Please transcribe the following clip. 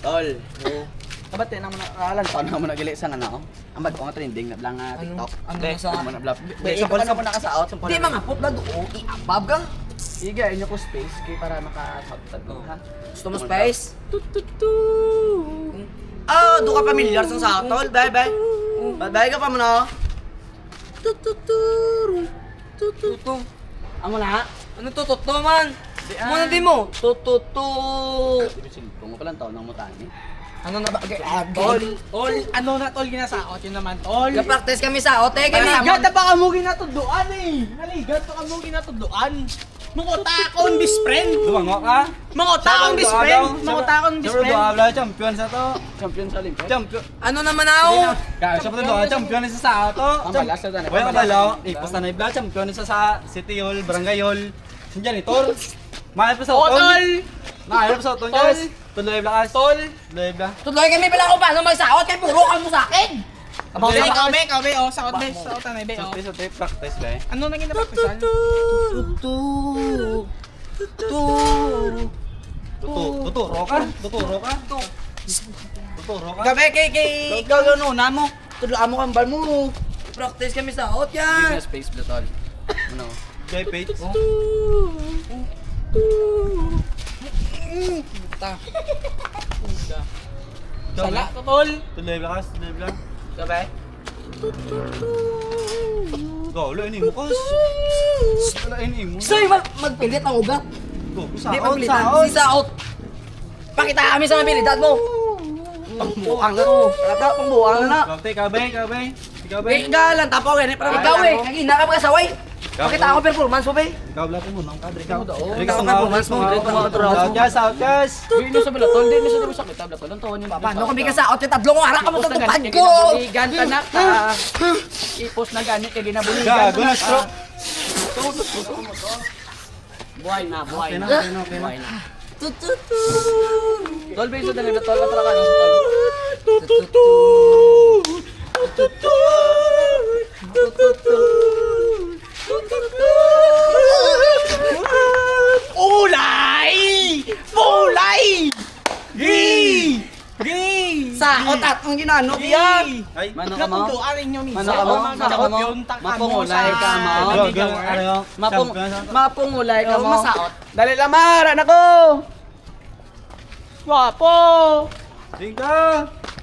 Tol. Kabat din naman nakalan taon na mo nagili sa ano. Ang bag ko nga trending na lang TikTok. Ano Be, nasa- ano mo na bluff. Be, Sa ikaw na mo nakasaot. Di mga pop na doon, i-abab ka. Iga, inyo ko space kay para maka-shot ko ha. Gusto mo space? Ah, doon ka pamilyar sa satol, bye. Bye ka pa mo na. Tutu. Amo na. Ano tututu man? Muna di mo. Tututu. Kung mo palang taon ng mutani. Ano na ba? Tol, ano na tol ginasaot yun naman tol. Ga-practice kami sa ote kami. Naligat na ba kamo ginatudloan eh. Naligat pa kamo ginatudloan. Mga takon bis friend. Dumango ka? Mga takon bis friend. Mga takon bis Siyempre, friend. duhabla, champion sa to. Champion sa Olympic. Champion. Ano naman ako? Kaya siya pa ito, champion isa sa to. Ang balas na doon. Wala ka dalaw, ipos na ibla, champion isa sa City Hall, Barangay Hall. Sin janitor. Mahal pa sa O utong. tol. Mahal pa sa utong, Tol. guys. Tuloy ibla kas. Tol. Tuloy ibla. Tuloy kami pala kung paano magsaot kay puro ka mo sa akin. Kami, kami, oh, saot be, saot na be, oh. Sa tape practice ba eh. Ano nang ginapraktisan? Tutu. Tuturo ka? Tuturo ka? Tuturo ka? Gabi kay ikaw yun na mo. Tulaan mo kang bal mo. Practice kami sa out Give yan. me a space bro tol. Ano? Jay Page. Ta. Sala, tol. Tuloy ibla kas, tuloy ibla. Gabi. Gawala, ini mo kas. Wala, ini mo. Say, magpilit ang ugat. Go, Di magpilitan. Si sa out. Pakita kami sa habilidad mo. Pangbuang na to. Talaga, pangbuang na na. Kabay. Eh, galan, tapo ka para ikaw eh. Kagina ka mag-asaway. Pakita ako performance mo, be. Ikaw wala po muna, kadre ka. Ikaw nga, performance mo. Ikaw nga, performance mo. Outcast. Di no sa balatol, di no sa dito sa kita balatol. Ang taon yung Paano kung bigyan sa out yung tatlong araw ka mo tutupad ko? Igan ka na ka. Ipos na ganit kay ginabuligan. Gago na stroke. Buhay na. Okay na. Buhay na. Tututu. Tol, be sa dalag na tol, katara ka na sa tol. Tututu. Tututu. Tututu. Ulay! Ulay! Gi! Gi! Sa otat ang ginano yan. Ay, Mano ka mo? Natutuan rin yung minsan. Mano ka mo? Mga Mano ka sakot mo? yun, takpan mo Mapungulay sa- ka mo? ano? Mapungulay ka Oh, mo? masaot. Dali lamar, anak ko! Wapo! Tingka!